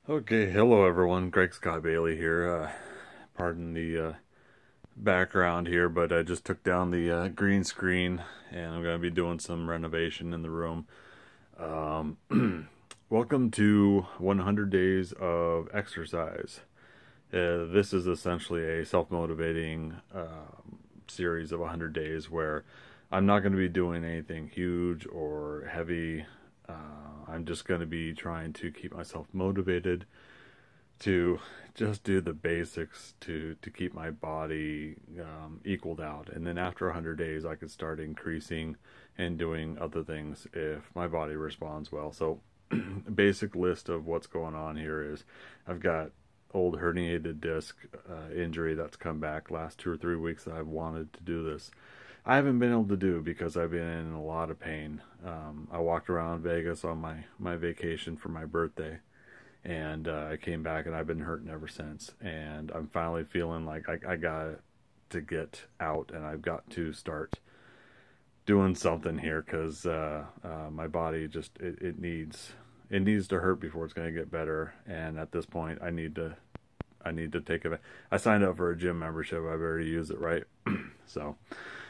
Okay, hello everyone. Greg Scott Bailey here. Pardon the background here, but I just took down the green screen and I'm going to be doing some renovation in the room. Welcome to 100 Days of Exercise. This is essentially a self-motivating series of 100 days where I'm not going to be doing anything huge or heavy. I'm just going to be trying to keep myself motivated to just do the basics to keep my body equaled out. And then after 100 days, I could start increasing and doing other things if my body responds well. So basic list of what's going on here is I've got old herniated disc injury that's come back last 2 or 3 weeks that I've wanted to do this. I haven't been able to do because I've been in a lot of pain. I walked around Vegas on my vacation for my birthday, and I came back and I've been hurting ever since. And I'm finally feeling like I got to get out and I've got to start doing something here because my body just it needs to hurt before it's going to get better. And at this point, I need to take it. I signed up for a gym membership. I've already used it, right? So.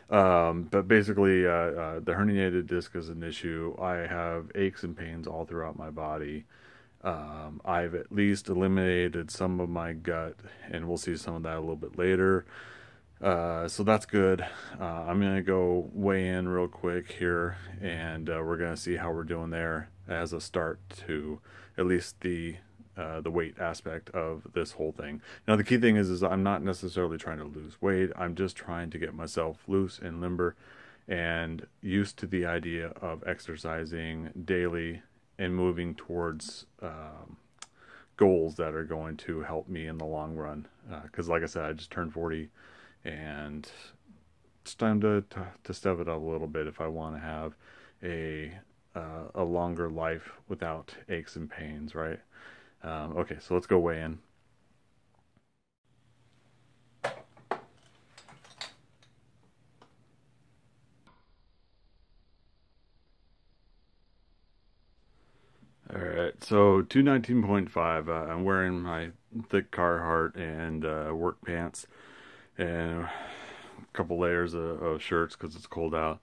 But basically, the herniated disc is an issue. I have aches and pains all throughout my body. I've at least eliminated some of my gut, and we'll see some of that a little bit later. So that's good. I'm going to go weigh in real quick here, and we're going to see how we're doing there as a start to at least the weight aspect of this whole thing. Now, the key thing is I'm not necessarily trying to lose weight. I'm just trying to get myself loose and limber and used to the idea of exercising daily and moving towards goals that are going to help me in the long run. Because like I said, I just turned 40 and it's time to step it up a little bit if I want to have a longer life without aches and pains, right? Okay, so let's go weigh in. Alright, so 219.5. I'm wearing my thick Carhartt and work pants and a couple layers of shirts because it's cold out.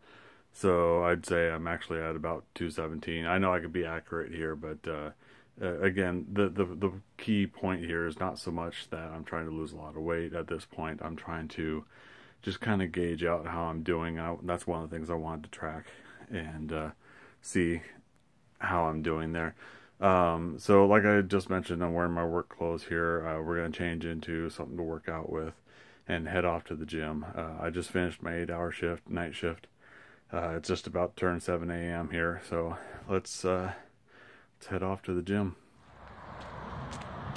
So I'd say I'm actually at about 217. I know I could be accurate here, but again, the key point here is not so much that I'm trying to lose a lot of weight at this point. I'm trying to just kind of gauge out how I'm doing. That's one of the things I wanted to track and see how I'm doing there. So like I just mentioned, I'm wearing my work clothes here. We're going to change into something to work out with and head off to the gym. I just finished my 8-hour shift, night shift. It's just about to turn 7 a.m. here, so let's head off to the gym.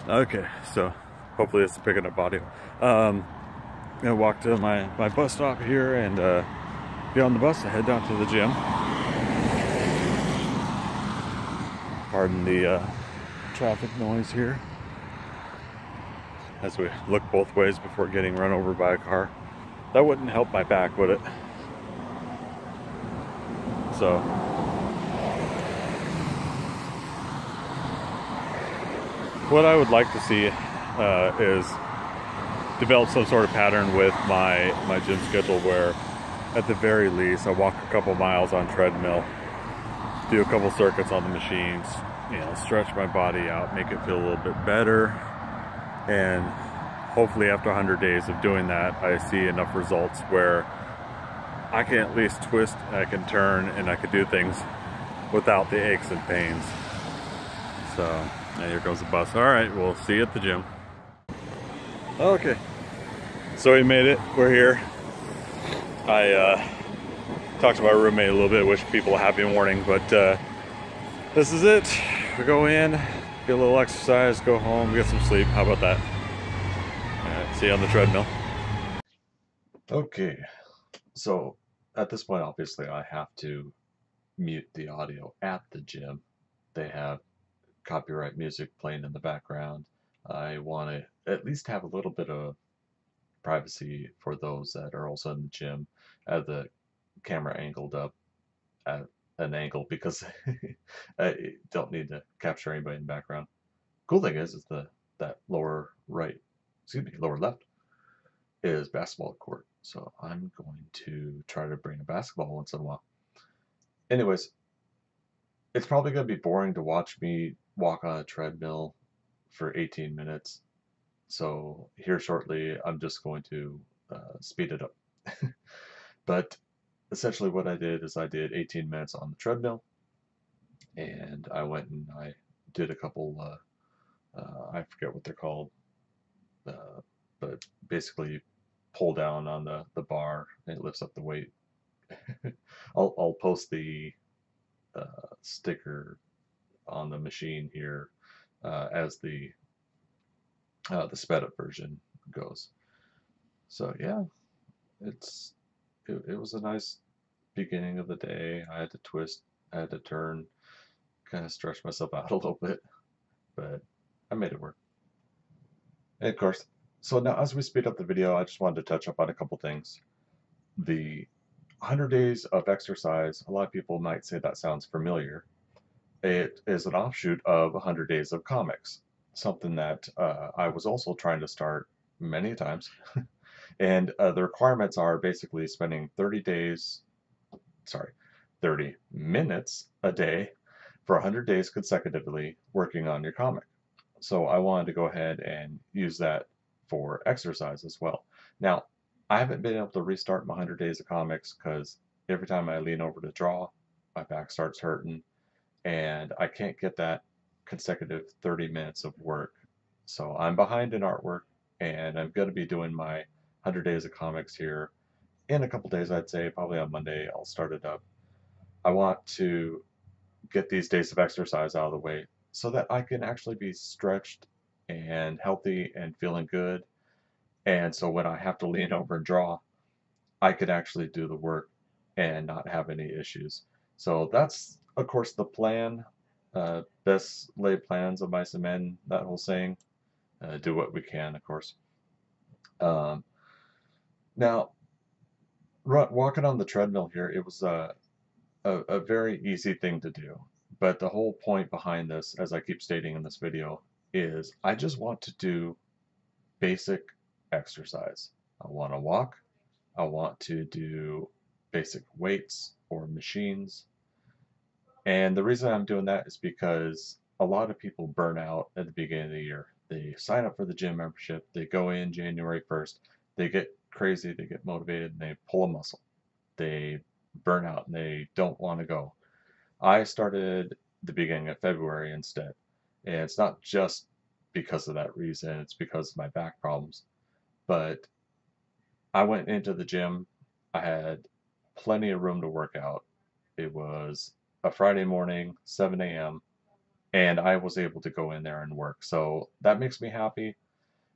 Okay, so hopefully it's picking up audio. I'm gonna walk to my bus stop here and get on the bus and head down to the gym. Pardon the traffic noise here as we look both ways before getting run over by a car. That wouldn't help my back, would it? So what I would like to see is develop some sort of pattern with my gym schedule where at the very least I walk a couple miles on treadmill, do a couple circuits on the machines, you know, stretch my body out, make it feel a little bit better, and hopefully after 100 days of doing that I see enough results where I can at least twist, I can turn, and I can do things without the aches and pains. So, and here goes the bus. All right, we'll see you at the gym. Okay, so we made it. We're here. I talked to my roommate a little bit, wish people a happy morning, but this is it. We go in, get a little exercise, go home, get some sleep. How about that? All right, see you on the treadmill. Okay, so at this point, obviously, I have to mute the audio at the gym. They have copyright music playing in the background. I want to at least have a little bit of privacy for those that are also in the gym. I have the camera angled up at an angle because I don't need to capture anybody in the background. Cool. Cool thing is that lower right, excuse me, lower left is basketball court. So I'm going to try to bring a basketball once in a while. Anyways, it's probably going to be boring to watch me walk on a treadmill for 18 minutes. So here shortly, I'm just going to speed it up. But essentially, what I did is I did 18 minutes on the treadmill, and I went and I did a couple. I forget what they're called, uh, but basically, pull down on the bar and it lifts up the weight. I'll post the sticker on the machine here as the sped up version goes. So yeah, it was a nice beginning of the day. I had to twist, I had to turn, kind of stretch myself out a little bit, but I made it work. And of course, so now as we speed up the video, I just wanted to touch up on a couple things. The 100 days of exercise, a lot of people might say that sounds familiar. It is an offshoot of 100 days of comics, something that I was also trying to start many times. And the requirements are basically spending 30 days, sorry, 30 minutes a day for 100 days consecutively working on your comic. So I wanted to go ahead and use that for exercise as well. Now, I haven't been able to restart my 100 days of comics because every time I lean over to draw, my back starts hurting and I can't get that consecutive 30 minutes of work. So I'm behind in artwork and I'm going to be doing my 100 days of comics here in a couple days, I'd say. Probably on Monday, I'll start it up. I want to get these days of exercise out of the way so that I can actually be stretched and healthy and feeling good. And so when I have to lean over and draw, I could actually do the work and not have any issues. So that's, of course, the plan. Best laid plans of mice and men, that whole saying. Do what we can, of course. Um, now, walking on the treadmill here, it was a very easy thing to do. But the whole point behind this, as I keep stating in this video, is I just want to do basic exercise. I want to walk. I want to do basic weights or machines. And the reason I'm doing that is because a lot of people burn out at the beginning of the year. They sign up for the gym membership, they go in January 1st, they get crazy, they get motivated, and they pull a muscle. They burn out and they don't want to go. I started the beginning of February instead. And it's not just because of that reason, it's because of my back problems. But I went into the gym, I had plenty of room to work out. It was a Friday morning, 7 a.m., and I was able to go in there and work. So that makes me happy.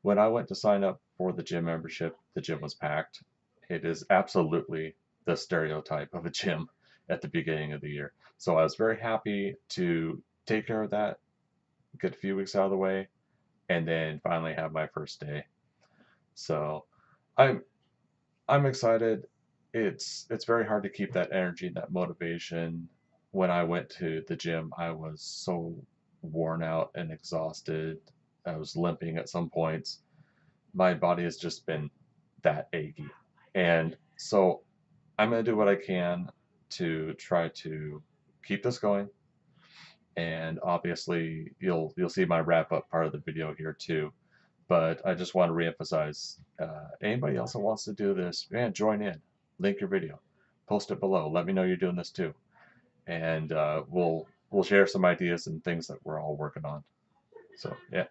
When I went to sign up for the gym membership, the gym was packed. It is absolutely the stereotype of a gym at the beginning of the year. So I was very happy to take care of that, get a few weeks out of the way, and then finally have my first day. So I'm I'm excited. It's very hard to keep that energy, that motivation. When I went to the gym, I was so worn out and exhausted. I was limping at some points. My body has just been that achy. And so I'm going to do what I can to try to keep this going. And obviously, you'll see my wrap up part of the video here too. But I just want to reemphasize anybody else that wants to do this, man, join in. Link your video, post it below. Let me know you're doing this too, and we'll share some ideas and things that we're all working on. So yeah.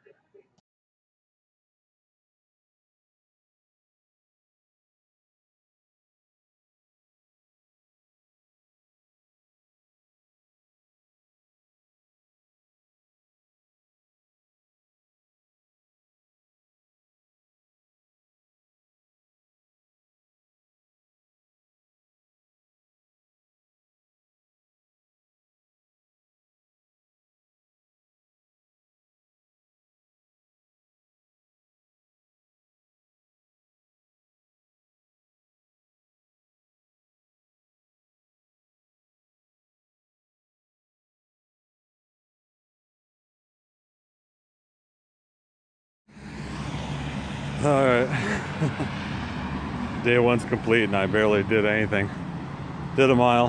Alright. Day one's complete and I barely did anything. Did a mile.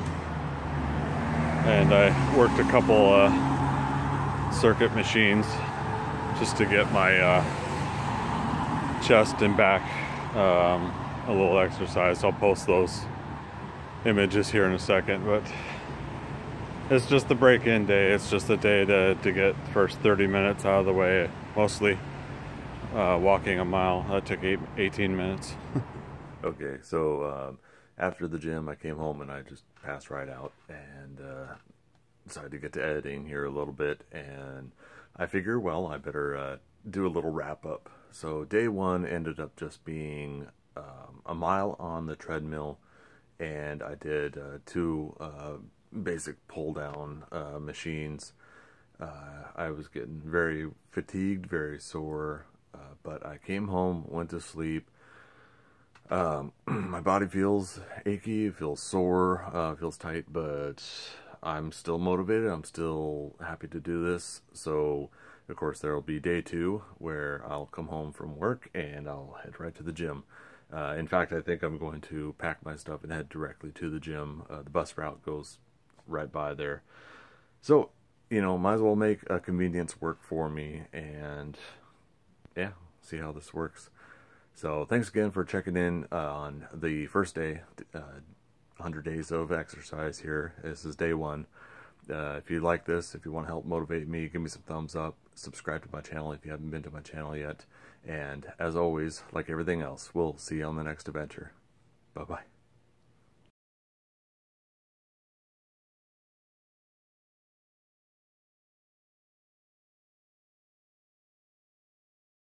And I worked a couple circuit machines just to get my chest and back a little exercise. I'll post those images here in a second, but it's just the break-in day. It's just a day to get the first 30 minutes out of the way. Mostly walking a mile. That took 18 minutes. Okay, so after the gym, I came home and I just passed right out and decided to get to editing here a little bit. And I figure, well, I better do a little wrap up. So day one ended up just being a mile on the treadmill, and I did 2 basic pull down machines. I was getting very fatigued, very sore, but I came home, went to sleep. My body feels achy, feels sore, feels tight, but I'm still motivated. I'm still happy to do this. So, of course, there will be day 2 where I'll come home from work and I'll head right to the gym. In fact, I think I'm going to pack my stuff and head directly to the gym. The bus route goes right by there. So, you know, might as well make a convenience work for me and, yeah, see how this works. So thanks again for checking in on the first day, 100 days of exercise here. This is day 1. If you like this, if you want to help motivate me, give me some thumbs up. Subscribe to my channel if you haven't been to my channel yet. And as always, like everything else, we'll see you on the next adventure. Bye-bye.